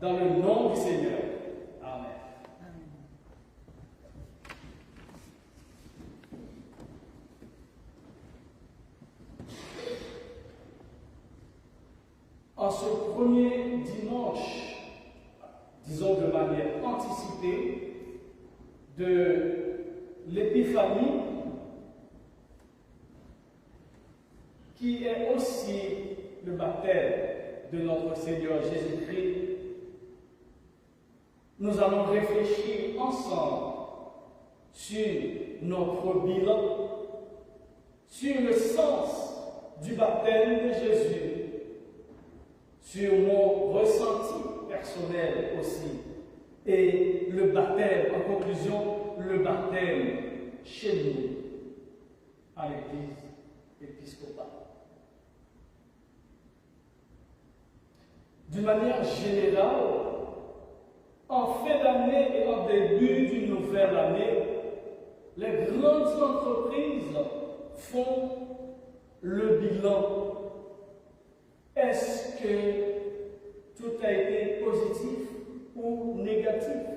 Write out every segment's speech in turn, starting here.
dans le nom du Seigneur. Amen. En ce premier dimanche, disons de manière anticipée, de l'Épiphanie, qui est aussi le baptême de notre Seigneur Jésus-Christ, nous allons réfléchir ensemble sur notre bilan, sur le sens du baptême de Jésus, sur mon ressenti personnel aussi, et le baptême, en conclusion, le baptême chez nous, à l'Église épiscopale. D'une manière générale, en fin d'année et en début d'une nouvelle année, les grandes entreprises font le bilan. Est-ce que tout a été positif ou négatif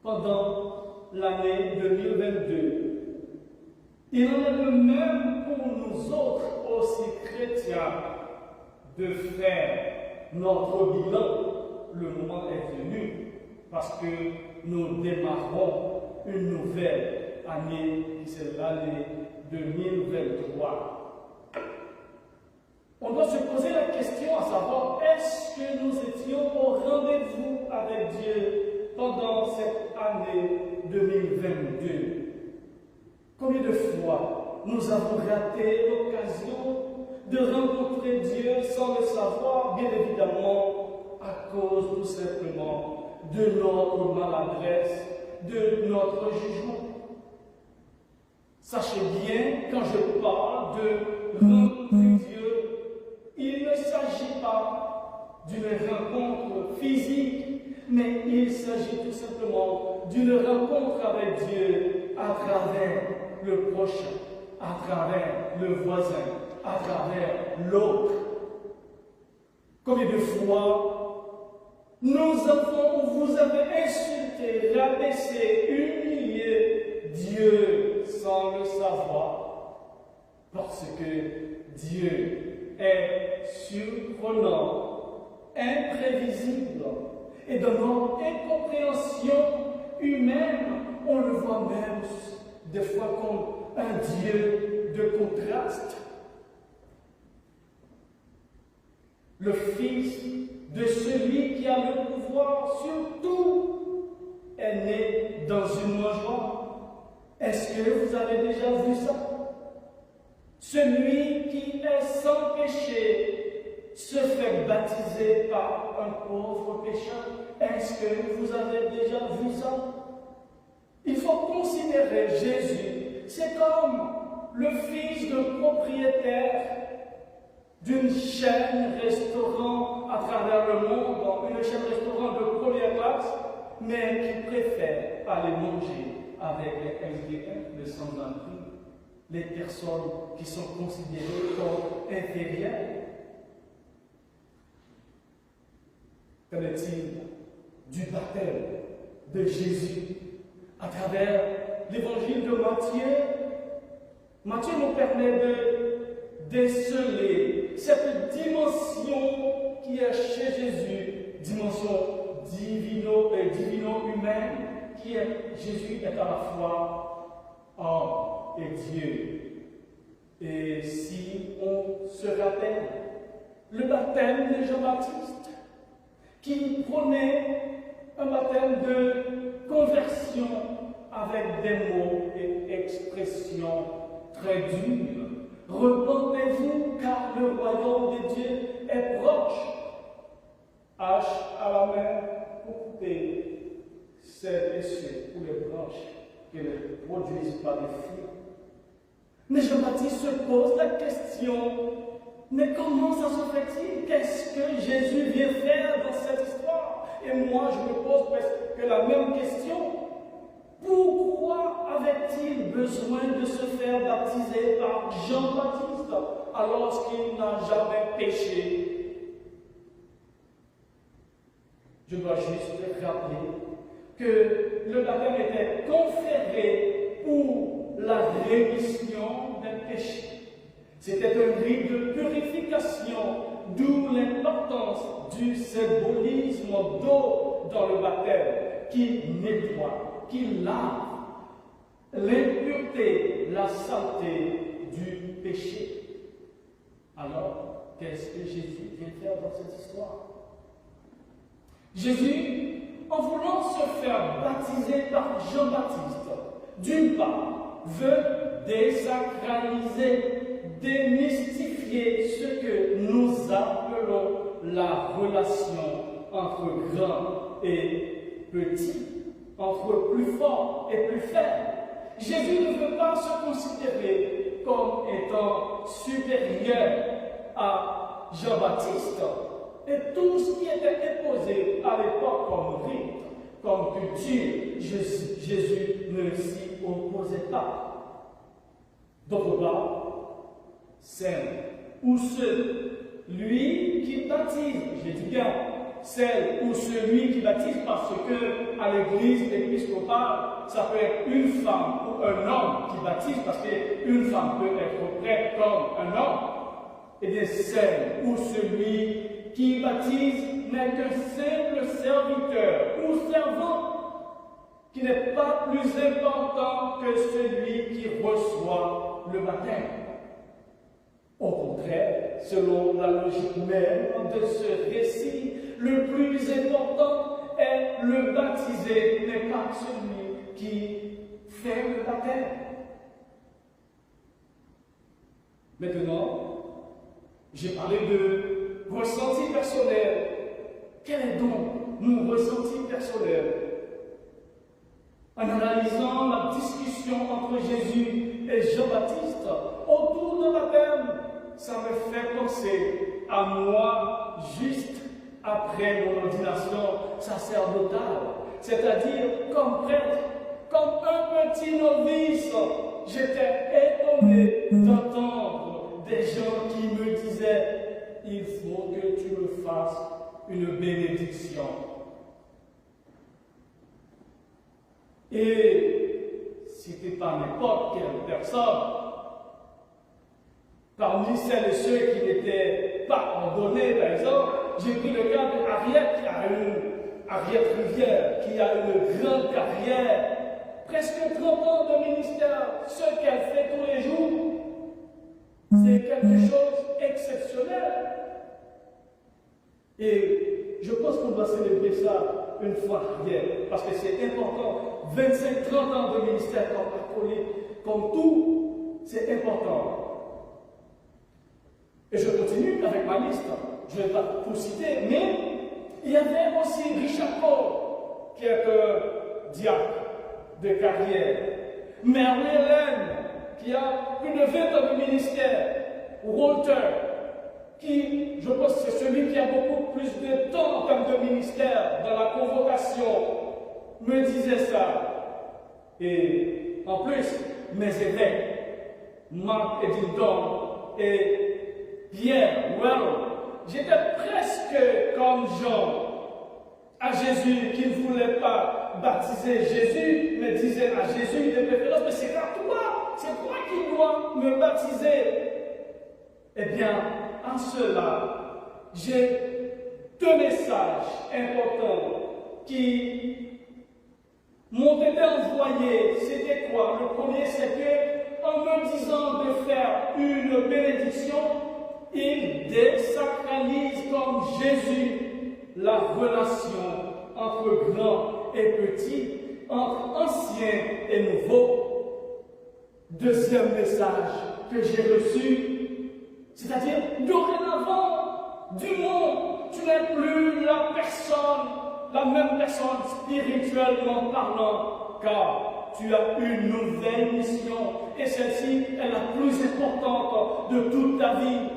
pendant l'année 2022? Il en est de même pour nous autres, aussi chrétiens, de faire notre bilan. Le moment est venu parce que nous démarrons une nouvelle année, qui c'est l'année 2023. On doit se poser la question à savoir, est-ce que nous étions au rendez-vous avec Dieu pendant cette année 2022? Combien de fois nous avons raté l'occasion de rencontrer Dieu sans le savoir, bien évidemment, à cause tout simplement de notre maladresse, de notre jugement. Sachez bien, quand je parle de rencontrer Dieu, il ne s'agit pas d'une rencontre physique, mais il s'agit tout simplement d'une rencontre avec Dieu à travers le prochain, à travers le voisin, à travers l'autre. Combien de fois vous avez insulté, rabaissé, humilié Dieu sans le savoir, parce que Dieu est surprenant, imprévisible, et dans notre incompréhension humaine, on le voit même des fois comme un Dieu de contraste. Le Fils de celui qui a le pouvoir sur tout est né dans une mangeoire. Est-ce que vous avez déjà vu ça? Celui qui est sans péché se fait baptiser par un pauvre pécheur. Est-ce que vous avez déjà vu ça? Il faut considérer Jésus, c'est comme le fils d'un propriétaire d'une chaîne restaurant à travers le monde, une chaîne restaurant de première classe, mais qui préfère aller manger avec les SDF, les sans-abri, les personnes qui sont considérées comme inférieures. Qu'en est-il du baptême de Jésus à travers l'évangile de Matthieu? Matthieu nous permet de déceler cette dimension qui est chez Jésus, dimension divino-humaine, qui est Jésus est à la fois homme et Dieu. Et si on se rappelle le baptême de Jean-Baptiste, qui prônait un baptême de conversion avec des mots et expressions très dures. Repentez-vous, car le royaume de Dieu est proche. Hache à la main pour couper celles et ceux ou les branches qui ne produisent pas de fruits. Mais Jean-Baptiste se pose la question, mais comment ça se fait-il? Qu'est-ce que Jésus vient faire dans cette histoire? Et moi, je me pose presque la même question. Pourquoi avait-il besoin de se faire baptiser par Jean-Baptiste alors qu'il n'a jamais péché? Je dois juste rappeler que le baptême était conféré pour la rémission des péchés. C'était un rite de purification, d'où l'importance du symbolisme d'eau dans le baptême, qui nettoie, qui lave l'impureté, la saleté du péché. Alors, qu'est-ce que Jésus vient faire dans cette histoire? Jésus, en voulant se faire baptiser par Jean-Baptiste, d'une part, veut désacraliser, démystifier ce que nous appelons la relation entre grand et petit, entre plus fort et plus faible. Jésus ne veut pas se considérer comme étant supérieur à Jean-Baptiste et tout ce qui était imposé à l'époque comme rite, comme culture. Jésus ne s'y opposait pas. D'autre part, celle ou celui qui baptise, je dis bien, celle ou celui qui baptise, parce que à l'église épiscopale, ça peut être une femme ou un homme qui baptise, parce qu'une femme peut être prête comme un homme. Et bien, celle ou celui qui baptise n'est qu'un simple serviteur ou servant, qui n'est pas plus important que celui qui reçoit le baptême. Au contraire, selon la logique même de ce récit, le plus important est le baptisé, mais pas celui qui fait le baptême. Maintenant, j'ai parlé de ressenti personnel. Quel est donc mon ressenti personnel? En analysant la discussion entre Jésus et Jean-Baptiste autour de baptême, ça me fait penser à moi juste après mon ordination sacerdotale, c'est-à-dire comme prêtre, comme un petit novice. J'étais étonné d'entendre des gens qui me disaient: il faut que tu me fasses une bénédiction. Et c'était pas n'importe quelle personne. Parmi celles et ceux qui n'étaient pas ordonnés, par exemple, j'ai pris le cas d'Ariette Rivière, qui a une grande carrière, presque 30 ans de ministère. Ce qu'elle fait tous les jours, c'est quelque chose d'exceptionnel. Et je pense qu'on doit célébrer ça une fois arrière, parce que c'est important. 25-30 ans de ministère comme catholique, comme tout, c'est important. Et je continue avec ma liste. Je ne vais pas tout citer, mais il y avait aussi Richard Paul, qui est un diacre de carrière. Mère Hélène, qui a plus de 20 ans de ministère. Walter, qui, je pense, c'est celui qui a beaucoup plus de temps en termes de ministère dans la convocation, me disait ça. Et en plus, mes évêques, Marc Edildon et Pierre, j'étais presque comme Jean à Jésus qui ne voulait pas baptiser Jésus, mais disait à Jésus de préférence: mais c'est à toi, c'est toi qui dois me baptiser. Eh bien, en cela, j'ai deux messages importants qui m'ont été envoyés. C'était quoi? Le premier, c'est que, en me disant de faire une bénédiction, il désacralise comme Jésus la relation entre grand et petit, entre ancien et nouveau. Deuxième message que j'ai reçu, c'est-à-dire, dorénavant, du monde, tu n'es plus la même personne spirituellement parlant, car tu as une nouvelle mission, et celle-ci est la plus importante de toute ta vie.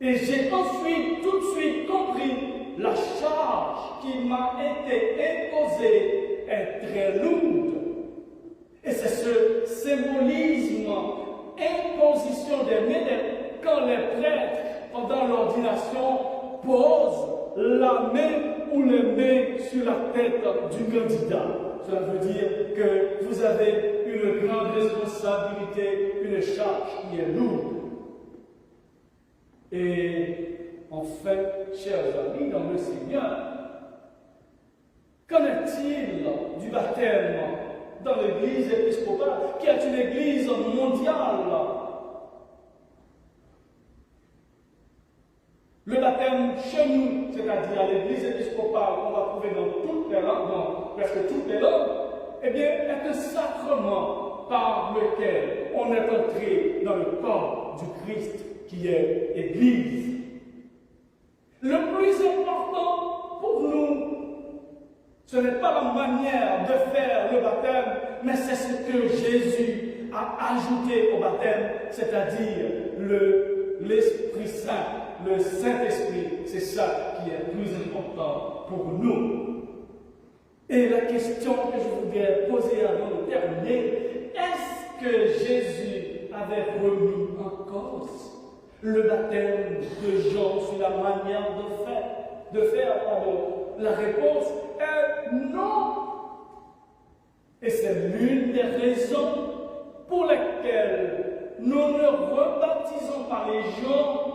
Et j'ai ensuite, tout de suite compris, la charge qui m'a été imposée est très lourde. Et c'est ce symbolisme, imposition des mains, quand les prêtres, pendant l'ordination, posent la main ou les mains sur la tête du candidat. Cela veut dire que vous avez une grande responsabilité, une charge qui est lourde. Et en fait, chers amis dans le Seigneur, qu'en est-il du baptême dans l'Église épiscopale, qui est une Église mondiale? Le baptême chez nous, c'est-à-dire à l'Église épiscopale qu'on va trouver dans toutes les langues, dans presque toutes les langues, eh bien, est un sacrement par lequel on est entré dans le corps du Christ qui est Église. Le plus important pour nous, ce n'est pas la manière de faire le baptême, mais c'est ce que Jésus a ajouté au baptême, c'est-à-dire l'Esprit Saint, le Saint-Esprit. C'est ça qui est plus important pour nous. Et la question que je voudrais poser avant de terminer, est-ce que Jésus avait remis en cause le baptême de Jean sur la manière de faire La réponse est non. Et c'est l'une des raisons pour lesquelles nous ne rebaptisons pas les gens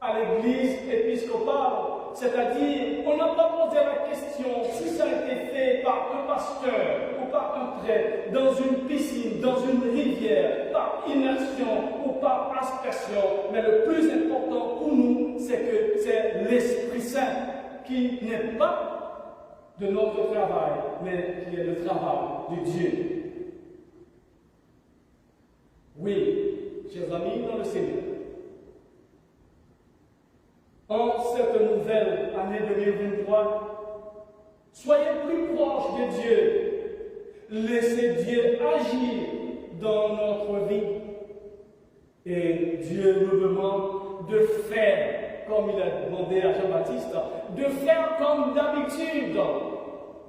à l'église épiscopale. C'est-à-dire, on n'a pas posé la question si ça a été fait par un pasteur ou par un prêtre, dans une piscine, dans une rivière, par immersion ou par aspersion. Mais le plus important pour nous, c'est que c'est l'Esprit Saint qui n'est pas de notre travail, mais qui est le travail de Dieu. Oui, chers amis dans le Seigneur, en cette nouvelle année 2023, soyez plus proches de Dieu. Laissez Dieu agir dans notre vie. Et Dieu nous demande de faire, comme il a demandé à Jean-Baptiste, de faire comme d'habitude.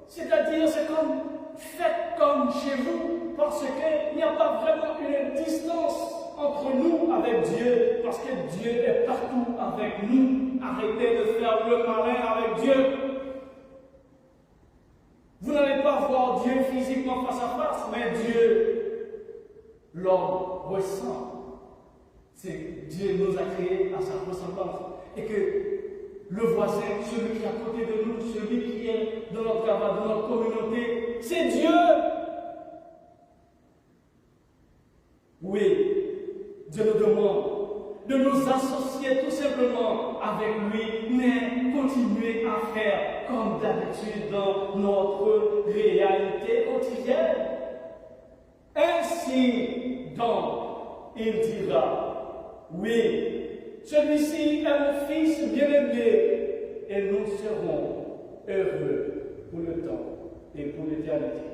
C'est-à-dire, c'est comme, faites comme chez vous, parce qu'il n'y a pas vraiment une distance entre nous avec Dieu, parce que Dieu est partout avec nous. Arrêtez de faire le malin avec Dieu. Vous n'allez pas voir Dieu physiquement face à face, mais Dieu, l'homme ressent. C'est Dieu nous a créés à sa ressemblance. Et que le voisin, celui qui est à côté de nous, celui qui est dans notre travail, dans notre communauté, c'est Dieu. Oui, Dieu nous demande de nous associer tout simplement avec lui, mais continuer à faire comme d'habitude dans notre réalité quotidienne. Ainsi, donc, il dira, oui, celui-ci est mon fils bien-aimé, et nous serons heureux pour le temps et pour l'éternité.